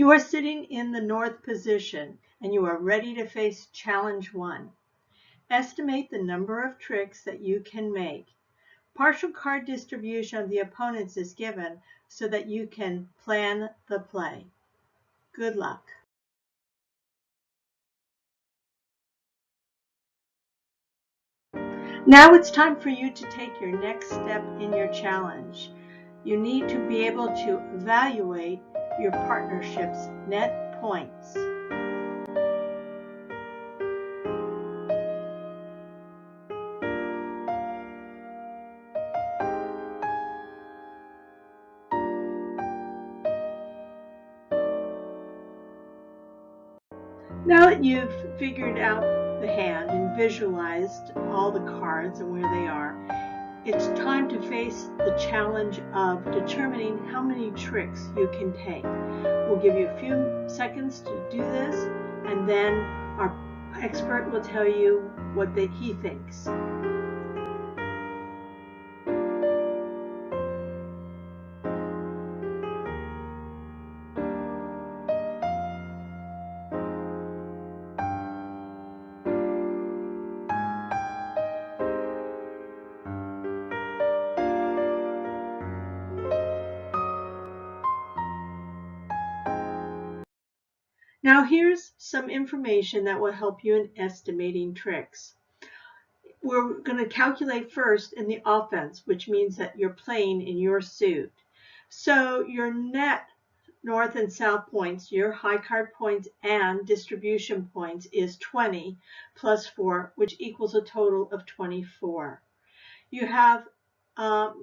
You are sitting in the north position and you are ready to face challenge 1. Estimate the number of tricks that you can make. Partial card distribution of the opponents is given so that you can plan the play. Good luck. Now it's time for you to take your next step in your challenge. You need to be able to evaluate your partnership's net points. Now that you've figured out the hand and visualized all the cards and where they are, it's time to face the challenge of determining how many tricks you can take. We'll give you a few seconds to do this, and then our expert will tell you what he thinks. Now here's some information that will help you in estimating tricks. We're going to calculate first in the offense, which means that you're playing in your suit. So your net north and south points, your high card points and distribution points is 20 plus 4, which equals a total of 24.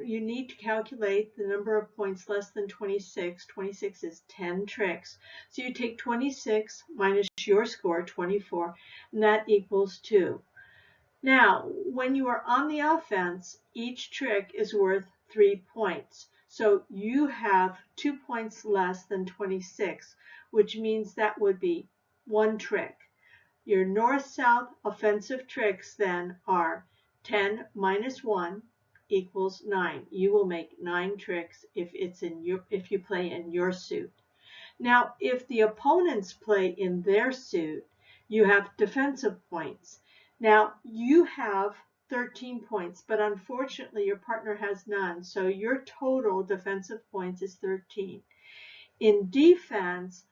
You need to calculate the number of points less than 26. 26 is 10 tricks. So you take 26 minus your score, 24, and that equals 2. Now, when you are on the offense, each trick is worth 3 points. So you have 2 points less than 26, which means that would be 1 trick. Your north-south offensive tricks then are 10 minus 1 equals 9. You will make 9 tricks if you play in your suit. Now, if the opponents play in their suit, you have defensive points. Now, you have 13 points, but unfortunately your partner has none, so your total defensive points is 13. In defense,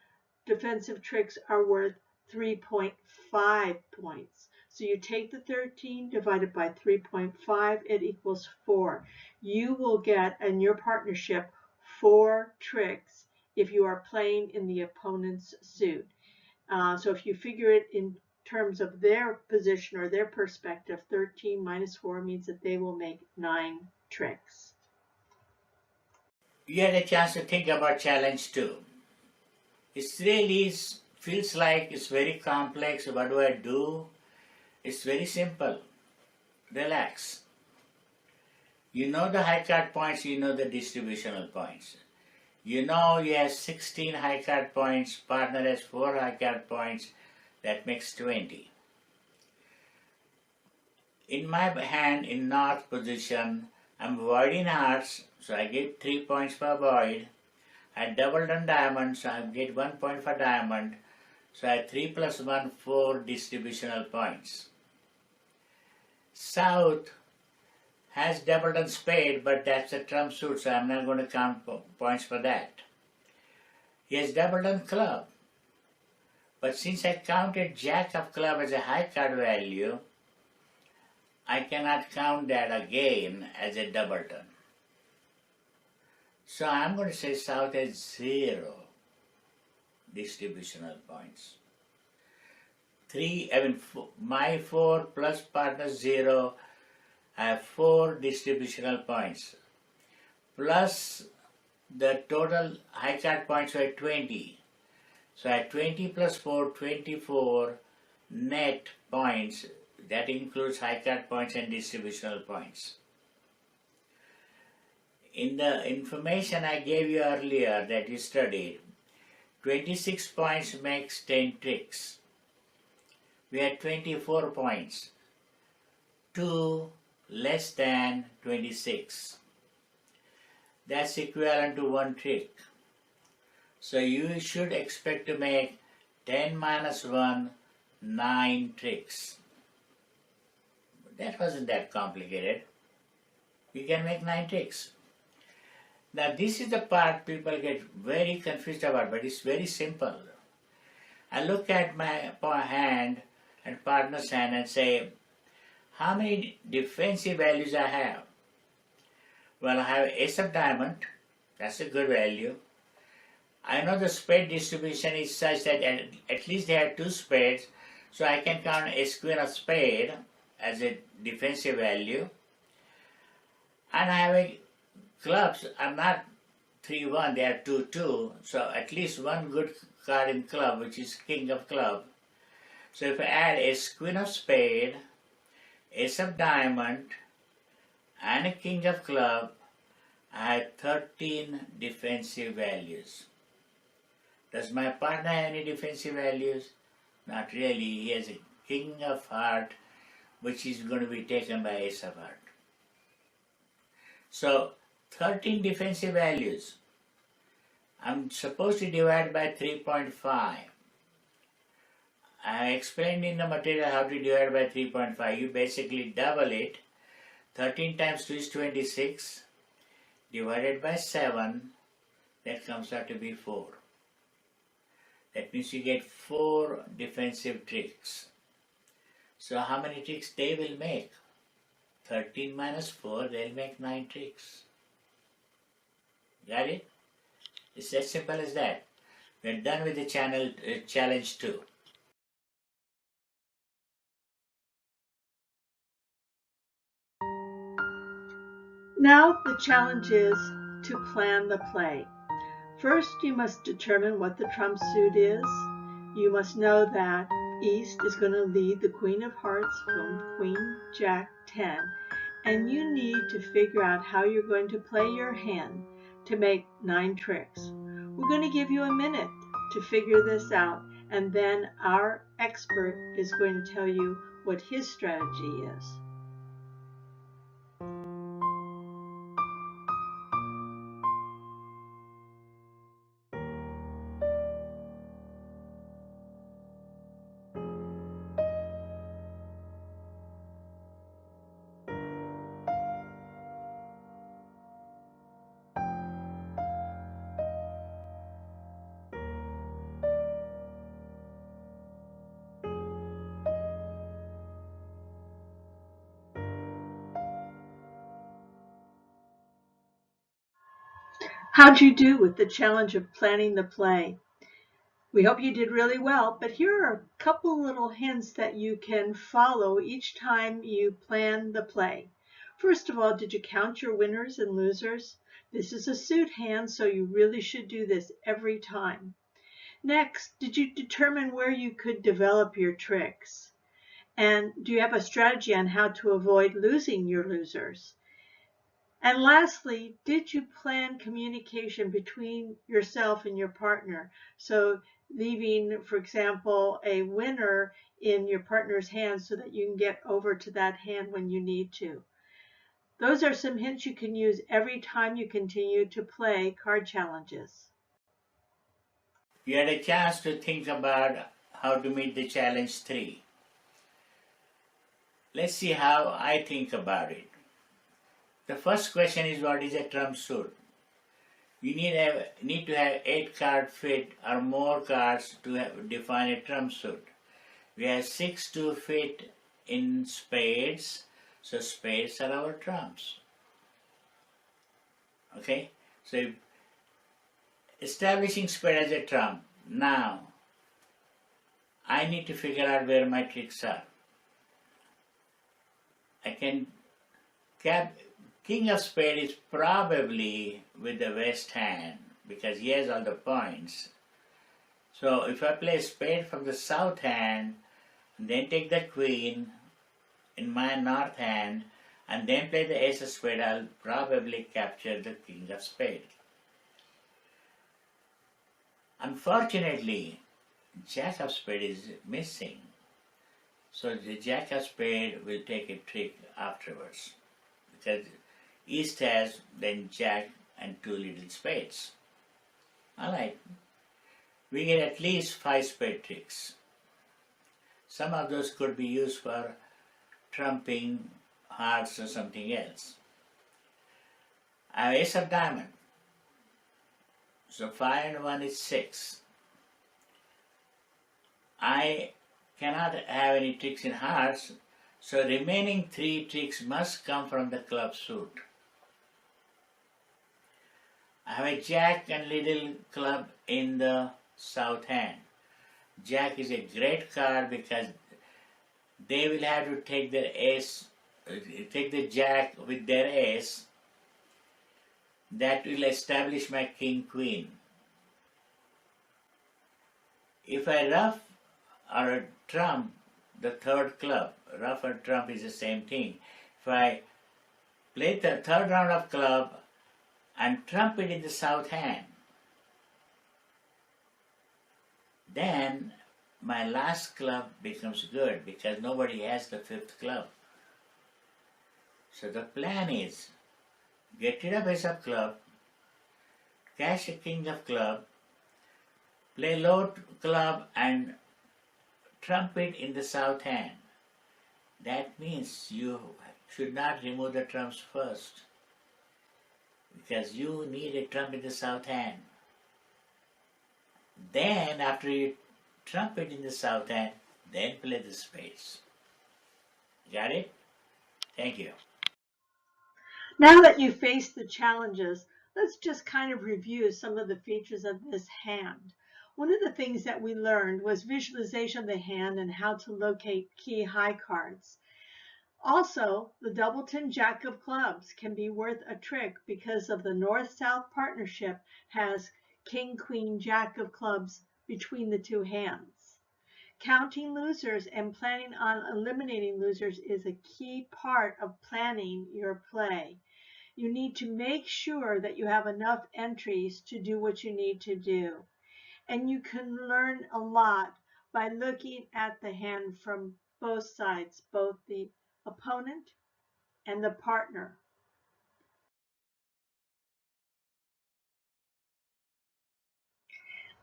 defensive tricks are worth 3.5 points. So you take the 13 divided by 3.5, it equals 4. You will get in your partnership 4 tricks if you are playing in the opponent's suit. So if you figure it in terms of their position or their perspective, 13 minus 4 means that they will make 9 tricks. You had a chance to think about challenge 2. It really feels like it's very complex. What do I do? It's very simple. Relax. You know the high card points, you know the distributional points. You know you have 16 high card points, partner has 4 high card points, that makes 20. In my hand, in north position, I'm voiding hearts, so I get 3 points per void. I doubled on diamond, so I get 1 point for diamond. So I have 3 plus 1, 4 distributional points. South has doubled on spade, but that's a trump suit, so I'm not going to count points for that. He has doubled on club. But since I counted jack of club as a high card value, I cannot count that again as a double turn. So I'm going to say South has 0 distributional points. My 4 plus partner 0, I have 4 distributional points. Plus the total high card points were 20. So I have 20 plus 4, 24 net points. That includes high card points and distributional points. In the information I gave you earlier that you studied, 26 points makes 10 tricks. We had 24 points. 2 less than 26. That's equivalent to 1 trick. So you should expect to make 10 minus 1, 9 tricks. That wasn't that complicated. You can make 9 tricks. Now this is the part people get very confused about, but it's very simple. I look at my hand and partner's hand and say, how many defensive values I have? Well, I have ace of diamond, that's a good value. I know the spade distribution is such that at least they have 2 spades, so I can count ace queen of spade as a defensive value. And I have a clubs, I'm not 3-1, they are 2-2, so at least one good card in club, which is king of club. So if I add ace queen of spade, ace of diamond, and a king of club, I have 13 defensive values. Does my partner have any defensive values? Not really. He has a king of heart, which is going to be taken by ace of heart. So 13 defensive values. I'm supposed to divide by 3.5. I explained in the material how to divide by 3.5. You basically double it. 13 times 2 is 26. Divided by 7, that comes out to be 4. That means you get 4 defensive tricks. So how many tricks they will make? 13 minus 4, they'll make 9 tricks. Got it? It's as simple as that. We're done with the challenge 2. Now the challenge is to plan the play. First, you must determine what the trump suit is. You must know that East is going to lead the Queen of Hearts from Queen, Jack, 10, and you need to figure out how you're going to play your hand to make 9 tricks. We're going to give you a minute to figure this out, and then our expert is going to tell you what his strategy is. How'd you do with the challenge of planning the play? We hope you did really well, but here are a couple little hints that you can follow each time you plan the play. First of all, did you count your winners and losers? This is a suit hand, so you really should do this every time. Next, did you determine where you could develop your tricks? And do you have a strategy on how to avoid losing your losers? And lastly, did you plan communication between yourself and your partner? So leaving, for example, a winner in your partner's hands so that you can get over to that hand when you need to. Those are some hints you can use every time you continue to play card challenges. You had a chance to think about how to meet the challenge 3. Let's see how I think about it. The first question is, what is a trump suit? You need to have 8 card fit or more cards to define a trump suit. We have 6 to fit in spades, so spades are our trumps. Okay, so establishing spade as a trump. Now, I need to figure out where my tricks are. I can King of spade is probably with the west hand because he has all the points. So if I play spade from the south hand, and then take the queen in my north hand, and then play the ace of spade, I'll probably capture the king of spade. Unfortunately, jack of spade is missing. So the jack of spade will take a trick afterwards, because East has then jack and 2 little spades. Alright, we get at least 5 spade tricks. Some of those could be used for trumping hearts or something else. I have ace of diamond. So 5 and 1 is 6. I cannot have any tricks in hearts, so remaining 3 tricks must come from the club suit. I have a jack and little club in the south hand. Jack is a great card because they will have to take their ace, take the jack with their ace. That will establish my king queen. If I ruff or trump the third club, ruff or trump is the same thing. If I play the third round of club and trump it in the south hand, then my last club becomes good because nobody has the fifth club. So the plan is get rid of ace of club, cash a king of club, play low club and trump it in the south hand. That means you should not remove the trumps first because you need a trump in the south hand. Then after you trump it in the south hand, then play the spades. Got it? Thank you. Now that you've faced the challenges, let's just kind of review some of the features of this hand. One of the things that we learned was visualization of the hand and how to locate key high cards. Also, the Doubleton Jack of Clubs can be worth a trick because of the North-South partnership has King, Queen, Jack of Clubs between the two hands. Counting losers and planning on eliminating losers is a key part of planning your play. You need to make sure that you have enough entries to do what you need to do. And you can learn a lot by looking at the hand from both sides, both the opponent and the partner.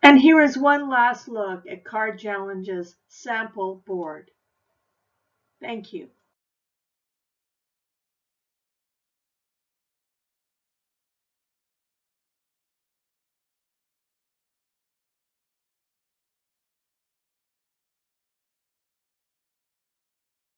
And here is one last look at Card Challenge's sample board. Thank you.